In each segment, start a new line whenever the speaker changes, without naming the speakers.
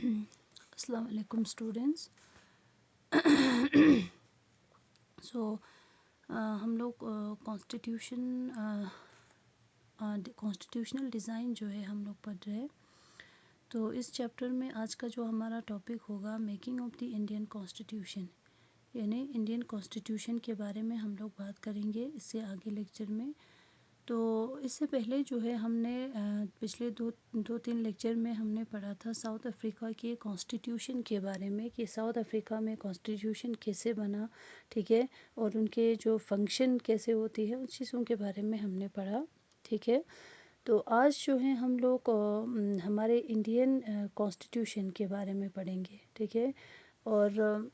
अस्सलाम वालेकुम स्टूडेंट्स। सो हम लोग कॉन्स्टिट्यूशनल डिज़ाइन जो है हम लोग पढ़ रहे हैं। तो इस चैप्टर में आज का जो हमारा टॉपिक होगा making of the Indian constitution, यानी इंडियन कॉन्स्टिट्यूशन के बारे में हम लोग बात करेंगे इससे आगे लेक्चर में। तो इससे पहले जो है हमने पिछले दो तीन लेक्चर में हमने पढ़ा था साउथ अफ्रीका के कॉन्स्टिट्यूशन के बारे में कि साउथ अफ्रीका में कॉन्स्टिट्यूशन कैसे बना, ठीक है, और उनके जो फंक्शन कैसे होती है उन चीज़ों के बारे में हमने पढ़ा, ठीक है। तो आज जो है हम लोग हमारे इंडियन कॉन्स्टिट्यूशन के बारे में पढ़ेंगे, ठीक है। और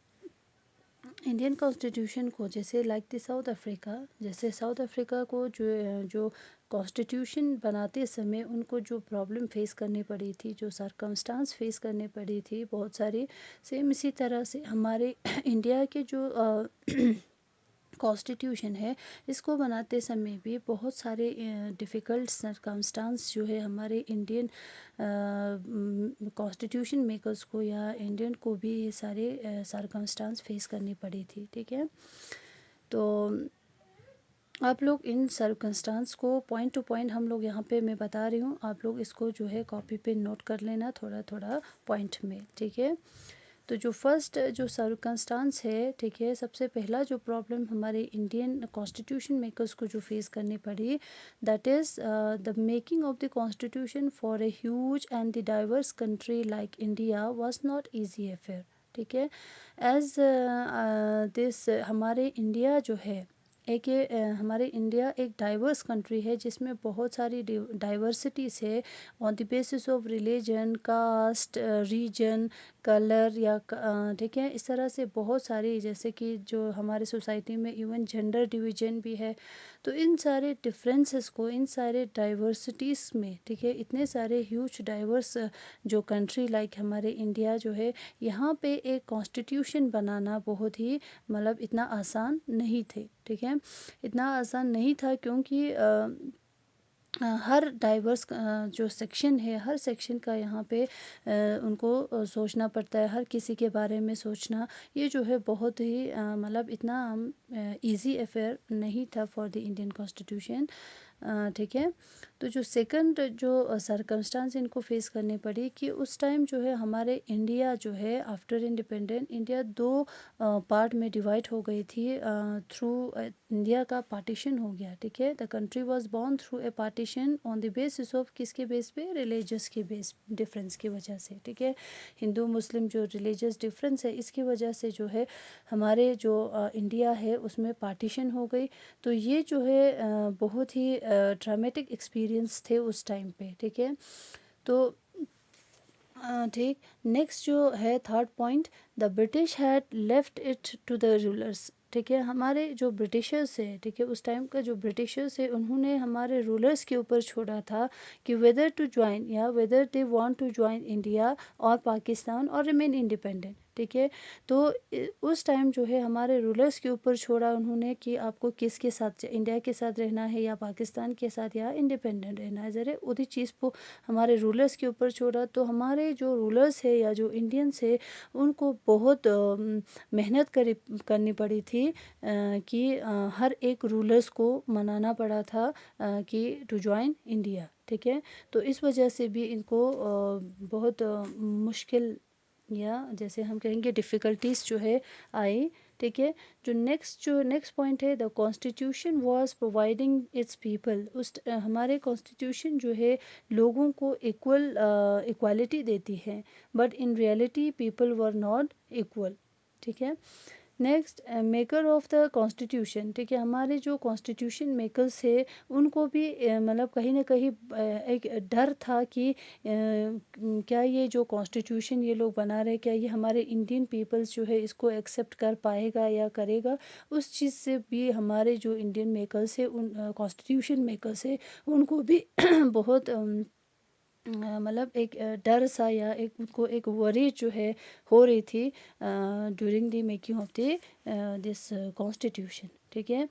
इंडियन कॉन्स्टिट्यूशन को जैसे लाइक द साउथ अफ्रीका, जैसे साउथ अफ्रीका को जो कॉन्स्टिट्यूशन बनाते समय उनको जो प्रॉब्लम फेस करनी पड़ी थी, जो सरकमस्टांस फेस करनी पड़ी थी बहुत सारी, सेम इसी तरह से हमारे इंडिया के जो कॉन्स्टिट्यूशन है इसको बनाते समय भी बहुत सारे डिफ़िकल्ट सरकमस्टांस जो है हमारे इंडियन कॉन्स्टिट्यूशन मेकर्स को या इंडियन को भी ये सारे सरकमस्टांस फेस करनी पड़ी थी, ठीक है। तो आप लोग इन सर्कमस्टांस को पॉइंट टू पॉइंट हम लोग यहाँ पे मैं बता रही हूँ, आप लोग इसको जो है कॉपी पे नोट कर लेना थोड़ा थोड़ा पॉइंट में, ठीक है। तो जो फर्स्ट जो सर्कमस्टांस है, ठीक है, सबसे पहला जो प्रॉब्लम हमारे इंडियन कॉन्स्टिट्यूशन मेकर्स को जो फेस करनी पड़ी, that is the making of the constitution for a huge and the diverse country like India was not easy affair, ठीक है। एज दिस हमारे इंडिया जो है एक हमारे इंडिया एक डाइवर्स कंट्री है जिसमें बहुत सारी डाइवर्सिटीज़ है on the basis of religion, caste, region, colour या ठीक है, इस तरह से बहुत सारी, जैसे कि जो हमारे सोसाइटी में इवन जेंडर डिवीजन भी है। तो इन सारे डिफरेंसेस को, इन सारे डाइवर्सिटीज़ में, ठीक है, इतने सारे ह्यूज डाइवर्स जो कंट्री लाइक हमारे इंडिया जो है, यहाँ पे एक कॉन्स्टिट्यूशन बनाना बहुत ही मतलब इतना आसान नहीं थे, ठीक है, इतना आसान नहीं था क्योंकि हर डाइवर्स जो सेक्शन है, हर सेक्शन का यहाँ पे उनको सोचना पड़ता है, हर किसी के बारे में सोचना, ये जो है बहुत ही मतलब इतना इजी अफेयर नहीं था फॉर द इंडियन कॉन्स्टिट्यूशन, ठीक है। तो जो सेकंड जो सरकमस्टांस इनको फेस करनी पड़ी कि उस टाइम जो है हमारे इंडिया जो है आफ्टर इंडिपेंडेंट इंडिया दो पार्ट में डिवाइड हो गई थी, थ्रू इंडिया का पार्टीशन हो गया, ठीक है। The country was born through a partition on the basis of किसके बेस पे, रिलीजियस के बेस डिफरेंस की वजह से, ठीक है, हिंदू मुस्लिम जो रिलीजियस डिफरेंस है इसकी वजह से जो है हमारे जो इंडिया है उसमें पार्टीशन हो गई। तो ये जो है बहुत ही ड्रामेटिक एक्सपीरियंस थे उस टाइम पे, ठीक है। तो ठीक, नेक्स्ट जो है third point, the British had left it to the rulers, ठीक है, हमारे जो ब्रिटिशर्स है, ठीक है, उस टाइम का जो ब्रिटिशर्स है उन्होंने हमारे रूलर्स के ऊपर छोड़ा था कि वेदर टू ज्वाइन या whether they want to join India और पाकिस्तान और रिमेन इंडिपेंडेंट, ठीक है। तो उस टाइम जो है हमारे रूलर्स के ऊपर छोड़ा उन्होंने कि आपको किसके साथ, इंडिया के साथ रहना है या पाकिस्तान के साथ या इंडिपेंडेंट रहना है, ज़रा उसी चीज़ को हमारे रूलर्स के ऊपर छोड़ा। तो हमारे जो रूलर्स है या जो इंडियंस है उनको बहुत मेहनत करनी पड़ी थी कि हर एक रूलर्स को मनाना पड़ा था कि टू ज्वाइन इंडिया, ठीक है। तो इस वजह से भी इनको बहुत मुश्किल या जैसे हम कहेंगे डिफ़िकल्टीज़ जो है आई, ठीक है। जो नेक्स्ट पॉइंट है, the constitution was providing it's people, उस हमारे कॉन्स्टिट्यूशन जो है लोगों को इक्वालिटी देती है, but in reality people were not equal, ठीक है। Next, maker of the constitution, ठीक है, हमारे जो कॉन्स्टिट्यूशन मेकर्स है उनको भी मतलब कहीं ना कहीं एक डर था कि क्या ये जो कॉन्स्टिट्यूशन ये लोग बना रहे, क्या ये हमारे इंडियन पीपल्स जो है इसको एक्सेप्ट कर पाएगा या करेगा। उस चीज़ से भी हमारे जो इंडियन मेकर्स है, उन कॉन्स्टिट्यूशन मेकर्स है, उनको भी बहुत मतलब एक डर सा या एक उनको एक वरी जो है हो रही थी during the making of the this constitution, ठीक है।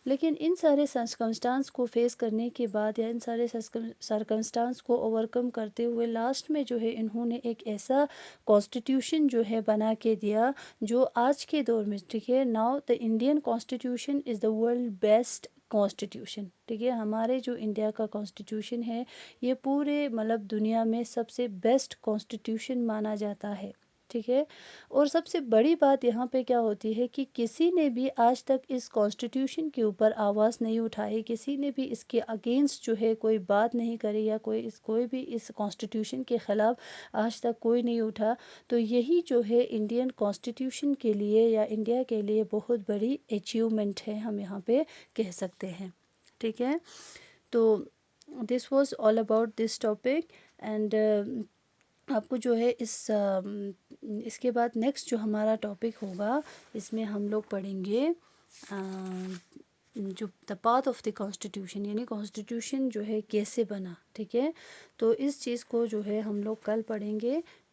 लेकिन इन सारे सर्कमस्टांस को फेस करने के बाद या इन सारे सर्कमस्टांस को ओवरकम करते हुए लास्ट में जो है इन्होंने एक ऐसा कॉन्स्टिट्यूशन जो है बना के दिया जो आज के दौर में, ठीक है, now the Indian constitution is the world best constitution. ठीक है, हमारे जो इंडिया का कॉन्स्टिट्यूशन है ये पूरे मतलब दुनिया में सबसे बेस्ट कॉन्स्टिट्यूशन माना जाता है। ठीक है, और सबसे बड़ी बात यहाँ पे क्या होती है कि किसी ने भी आज तक इस कॉन्स्टिट्यूशन के ऊपर आवाज़ नहीं उठाई, किसी ने भी इसके अगेंस्ट जो है कोई बात नहीं करी, या कोई भी इस कॉन्स्टिट्यूशन के ख़िलाफ़ आज तक कोई नहीं उठा। तो यही जो है इंडियन कॉन्स्टिट्यूशन के लिए या इंडिया के लिए बहुत बड़ी अचीवमेंट है, हम यहाँ पे कह सकते हैं। ठीक है, तो this was all about this topic. And आपको जो है इसके बाद नेक्स्ट जो हमारा टॉपिक होगा इसमें हम लोग पढ़ेंगे जो the path of the constitution, यानी कॉन्स्टिट्यूशन जो है कैसे बना। ठीक है, तो इस चीज़ को जो है हम लोग कल पढ़ेंगे।